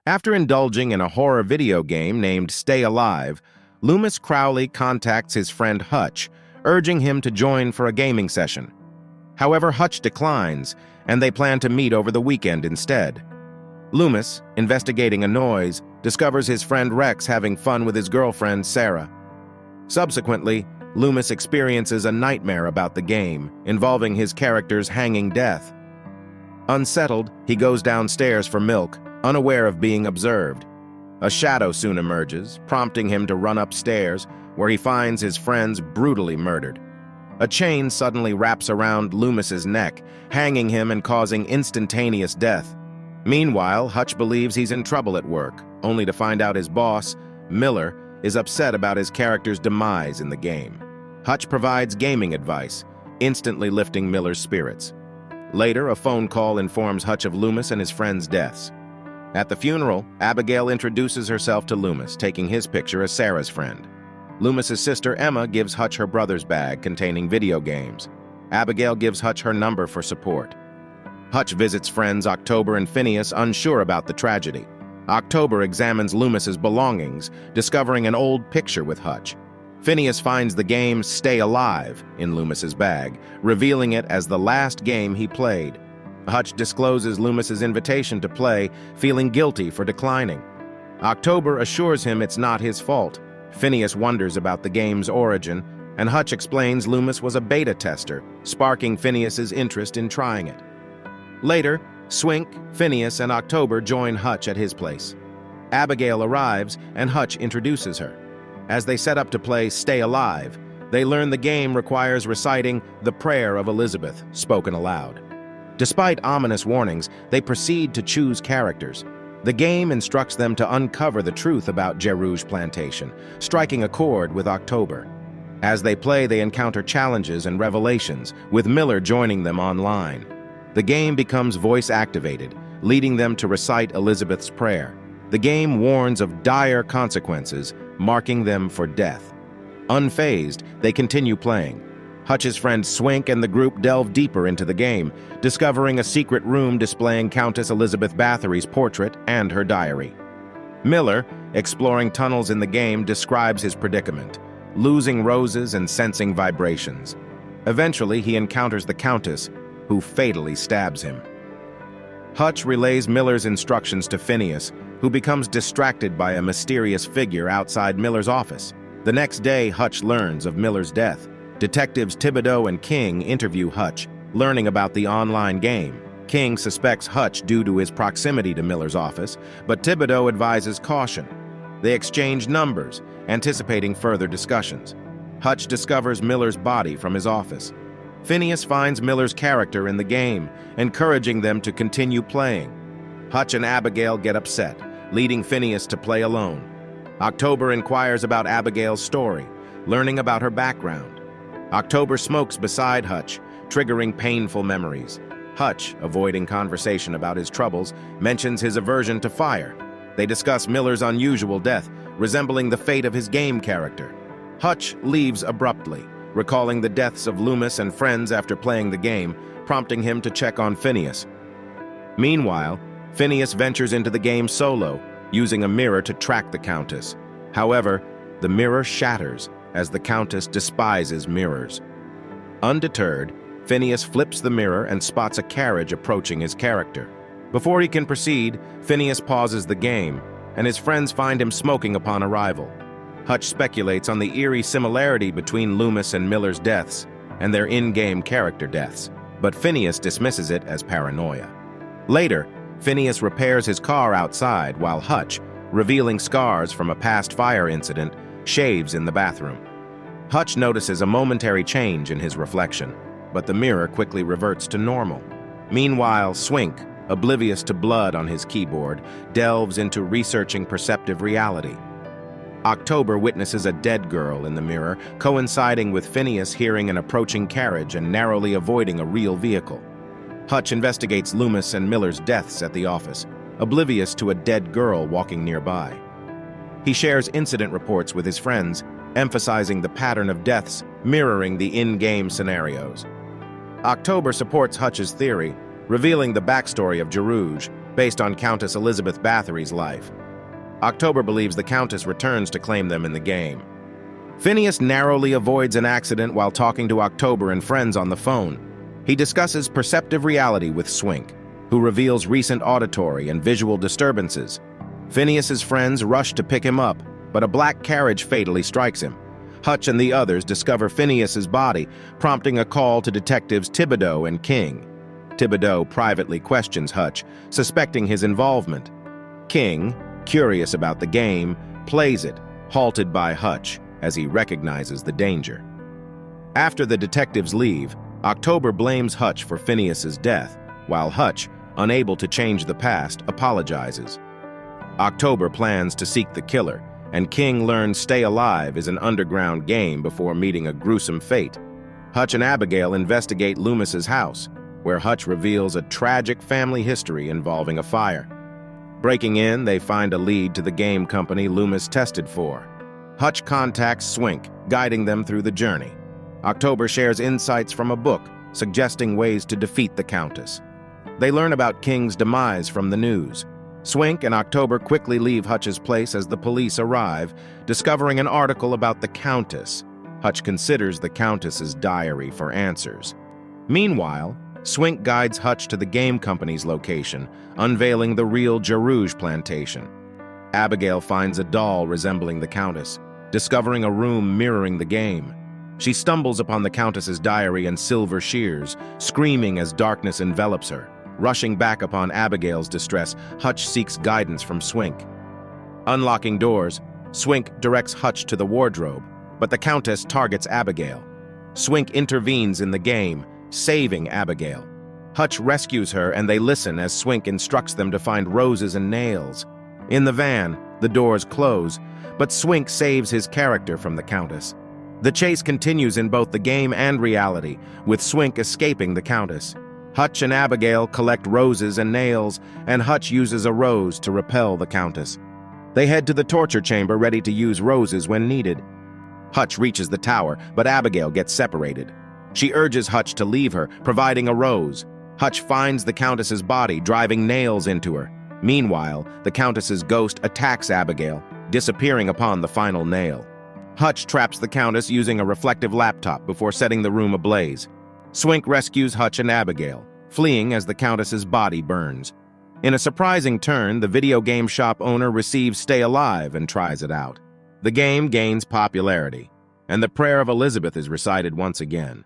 After indulging in a horror video game named Stay Alive, Loomis Crowley contacts his friend Hutch, urging him to join for a gaming session. However, Hutch declines, and they plan to meet over the weekend instead. Loomis, investigating a noise, discovers his friend Rex having fun with his girlfriend Sarah. Subsequently, Loomis experiences a nightmare about the game, involving his character's hanging death. Unsettled, he goes downstairs for milk, unaware of being observed. A shadow soon emerges, prompting him to run upstairs, where he finds his friends brutally murdered. A chain suddenly wraps around Loomis's neck, hanging him and causing instantaneous death. Meanwhile, Hutch believes he's in trouble at work, only to find out his boss, Miller, is upset about his character's demise in the game. Hutch provides gaming advice, instantly lifting Miller's spirits. Later, a phone call informs Hutch of Loomis and his friends' deaths. At the funeral, Abigail introduces herself to Loomis, taking his picture as Sarah's friend. Loomis's sister Emma gives Hutch her brother's bag containing video games. Abigail gives Hutch her number for support. Hutch visits friends October and Phineas, unsure about the tragedy. October examines Loomis's belongings, discovering an old picture with Hutch. Phineas finds the game Stay Alive in Loomis's bag, revealing it as the last game he played. Hutch discloses Loomis's invitation to play, feeling guilty for declining. October assures him it's not his fault. Phineas wonders about the game's origin, and Hutch explains Loomis was a beta tester, sparking Phineas's interest in trying it. Later, Swink, Phineas, and October join Hutch at his place. Abigail arrives, and Hutch introduces her. As they set up to play Stay Alive, they learn the game requires reciting the Prayer of Elizabeth, spoken aloud. Despite ominous warnings, they proceed to choose characters. The game instructs them to uncover the truth about Jerouge Plantation, striking a chord with October. As they play, they encounter challenges and revelations, with Miller joining them online. The game becomes voice-activated, leading them to recite Elizabeth's prayer. The game warns of dire consequences, marking them for death. Unfazed, they continue playing. Hutch's friend Swink and the group delve deeper into the game, discovering a secret room displaying Countess Elizabeth Bathory's portrait and her diary. Miller, exploring tunnels in the game, describes his predicament, losing roses and sensing vibrations. Eventually, he encounters the Countess, who fatally stabs him. Hutch relays Miller's instructions to Phineas, who becomes distracted by a mysterious figure outside Miller's office. The next day, Hutch learns of Miller's death. Detectives Thibodeau and King interview Hutch, learning about the online game. King suspects Hutch due to his proximity to Miller's office, but Thibodeau advises caution. They exchange numbers, anticipating further discussions. Hutch discovers Miller's body from his office. Phineas finds Miller's character in the game, encouraging them to continue playing. Hutch and Abigail get upset, leading Phineas to play alone. October inquires about Abigail's story, learning about her background. October smokes beside Hutch, triggering painful memories. Hutch, avoiding conversation about his troubles, mentions his aversion to fire. They discuss Miller's unusual death, resembling the fate of his game character. Hutch leaves abruptly, recalling the deaths of Loomis and friends after playing the game, prompting him to check on Phineas. Meanwhile, Phineas ventures into the game solo, using a mirror to track the Countess. However, the mirror shatters, as the Countess despises mirrors. Undeterred, Phineas flips the mirror and spots a carriage approaching his character. Before he can proceed, Phineas pauses the game, and his friends find him smoking upon arrival. Hutch speculates on the eerie similarity between Loomis and Miller's deaths and their in-game character deaths, but Phineas dismisses it as paranoia. Later, Phineas repairs his car outside while Hutch, revealing scars from a past fire incident, shaves in the bathroom. Hutch notices a momentary change in his reflection, but the mirror quickly reverts to normal. Meanwhile, Swink, oblivious to blood on his keyboard, delves into researching perceptive reality. October witnesses a dead girl in the mirror, coinciding with Phineas hearing an approaching carriage and narrowly avoiding a real vehicle. Hutch investigates Loomis and Miller's deaths at the office, oblivious to a dead girl walking nearby. He shares incident reports with his friends, emphasizing the pattern of deaths mirroring the in-game scenarios. October supports Hutch's theory, revealing the backstory of Jerouge, based on Countess Elizabeth Bathory's life. October believes the Countess returns to claim them in the game. Phineas narrowly avoids an accident while talking to October and friends on the phone. He discusses perceptive reality with Swink, who reveals recent auditory and visual disturbances. Phineas's friends rush to pick him up, but a black carriage fatally strikes him. Hutch and the others discover Phineas's body, prompting a call to detectives Thibodeau and King. Thibodeau privately questions Hutch, suspecting his involvement. King, curious about the game, plays it, halted by Hutch, as he recognizes the danger. After the detectives leave, October blames Hutch for Phineas's death, while Hutch, unable to change the past, apologizes. October plans to seek the killer, and King learns Stay Alive is an underground game before meeting a gruesome fate. Hutch and Abigail investigate Loomis's house, where Hutch reveals a tragic family history involving a fire. Breaking in, they find a lead to the game company Loomis tested for. Hutch contacts Swink, guiding them through the journey. October shares insights from a book, suggesting ways to defeat the Countess. They learn about King's demise from the news. Swink and October quickly leave Hutch's place as the police arrive, discovering an article about the Countess. Hutch considers the Countess's diary for answers. Meanwhile, Swink guides Hutch to the game company's location, unveiling the real Jarouge plantation. Abigail finds a doll resembling the Countess, discovering a room mirroring the game. She stumbles upon the Countess's diary and silver shears, screaming as darkness envelops her. Rushing back upon Abigail's distress, Hutch seeks guidance from Swink. Unlocking doors, Swink directs Hutch to the wardrobe, but the Countess targets Abigail. Swink intervenes in the game, saving Abigail. Hutch rescues her and they listen as Swink instructs them to find roses and nails. In the van, the doors close, but Swink saves his character from the Countess. The chase continues in both the game and reality, with Swink escaping the Countess. Hutch and Abigail collect roses and nails, and Hutch uses a rose to repel the Countess. They head to the torture chamber ready to use roses when needed. Hutch reaches the tower, but Abigail gets separated. She urges Hutch to leave her, providing a rose. Hutch finds the Countess's body, driving nails into her. Meanwhile, the Countess's ghost attacks Abigail, disappearing upon the final nail. Hutch traps the Countess using a reflective laptop before setting the room ablaze. Swink rescues Hutch and Abigail, fleeing as the Countess's body burns. In a surprising turn, the video game shop owner receives Stay Alive and tries it out. The game gains popularity, and the prayer of Elizabeth is recited once again.